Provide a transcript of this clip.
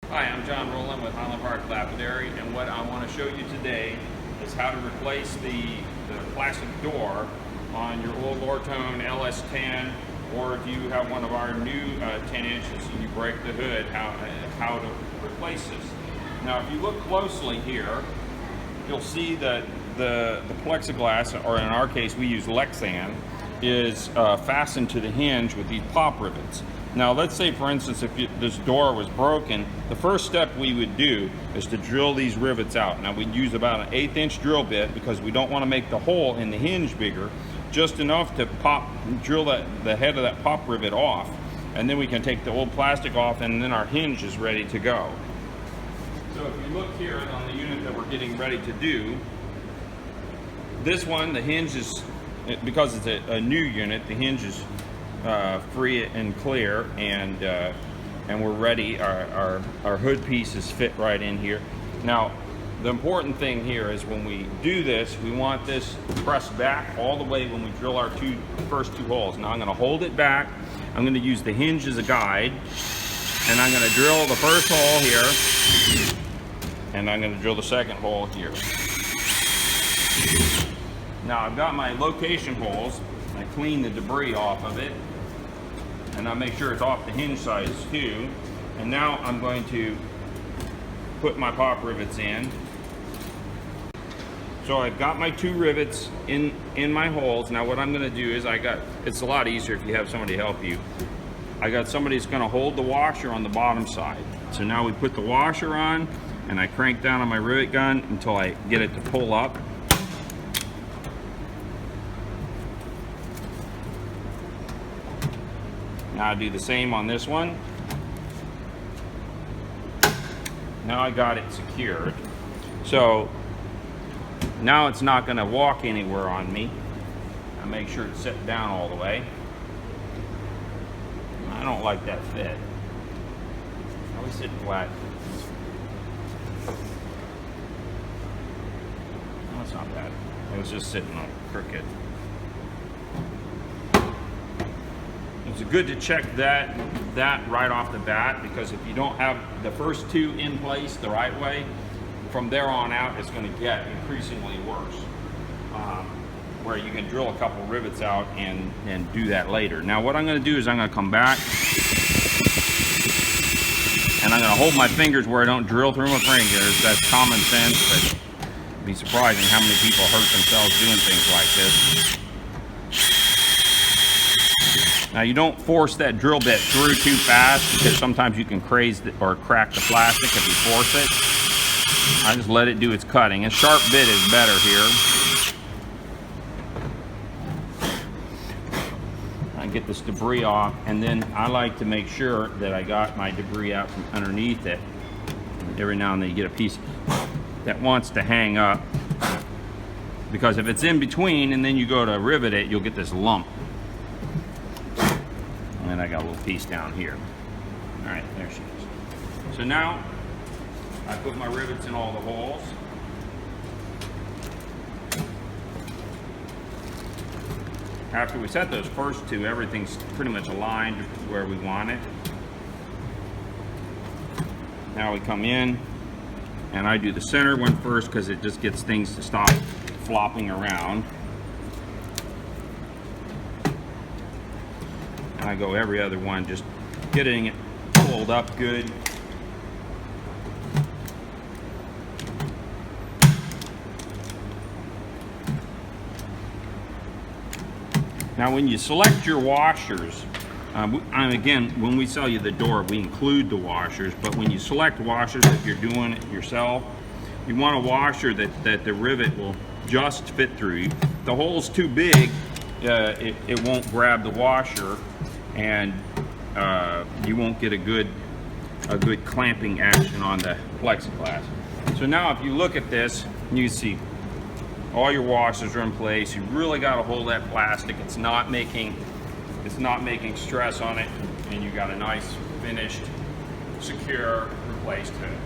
Hi, I'm John Rowland with Highland Park Lapidary, and what I want to show you today is how to replace the plastic door on your old Lortone LS10, or if you have one of our new 10 inches and you break the hood, how to replace this. Now, if you look closely here, you'll see that the plexiglass, or in our case we use Lexan, is fastened to the hinge with these pop rivets. Now let's say, for instance, if this door was broken, the first step we would do is to drill these rivets out. Now we'd use about an 1/8 inch drill bit because we don't want to make the hole in the hinge bigger, just enough to drill the head of that pop rivet off, and then we can take the old plastic off, and then our hinge is ready to go. So if you look here on the unit that we're getting ready to do, this one, the hinge is, because it's a new unit, the hinge is free and clear, and we're ready. Our hood pieces fit right in here. Now the important thing here is when we do this, we want this pressed back all the way when we drill our first two holes. Now I'm going to hold it back. I'm going to use the hinge as a guide, and I'm going to drill the first hole here, and I'm going to drill the second hole here. Now I've got my location holes. I clean the debris off of it, and I make sure it's off the hinge size too. And now I'm going to put my pop rivets in. So I've got my 2 rivets in my holes. Now what I'm going to do is, it's a lot easier if you have somebody help you. I got somebody that's going to hold the washer on the bottom side. So now we put the washer on, and I crank down on my rivet gun until I get it to pull up. Now I do the same on this one. Now I got it secured. So now it's not going to walk anywhere on me. I make sure it's set down all the way. I don't like that fit. I always sit flat. No, it's not bad. It was just sitting on crooked. It's good to check that right off the bat, because if you don't have the first 2 in place the right way, from there on out it's going to get increasingly worse. Where you can drill a couple rivets out and do that later. Now what I'm going to do is I'm going to come back, and I'm going to hold my fingers where I don't drill through my fingers. That's common sense, but it'd be surprising how many people hurt themselves doing things like this. Now you don't force that drill bit through too fast, because sometimes you can crack the plastic if you force it. I just let it do its cutting. A sharp bit is better here. I get this debris off, and then I like to make sure that I got my debris out from underneath it. Every now and then you get a piece that wants to hang up, because if it's in between and then you go to rivet it, you'll get this lump. And I got a little piece down here. All right, there she is. So now I put my rivets in all the holes. After we set those first 2, everything's pretty much aligned where we want it. Now we come in, and I do the center one first because it just gets things to stop flopping around. I go every other one, just getting it pulled up good. Now when you select your washers, and again, when we sell you the door, we include the washers, but when you select washers, if you're doing it yourself, you want a washer that the rivet will just fit through. If the hole's too big, it won't grab the washer, and you won't get a good clamping action on the plexiglass. So now if you look at this, you see all your washers are in place. You really got to hold that plastic. It's not making stress on it, and you got a nice finished, secure replaced hood.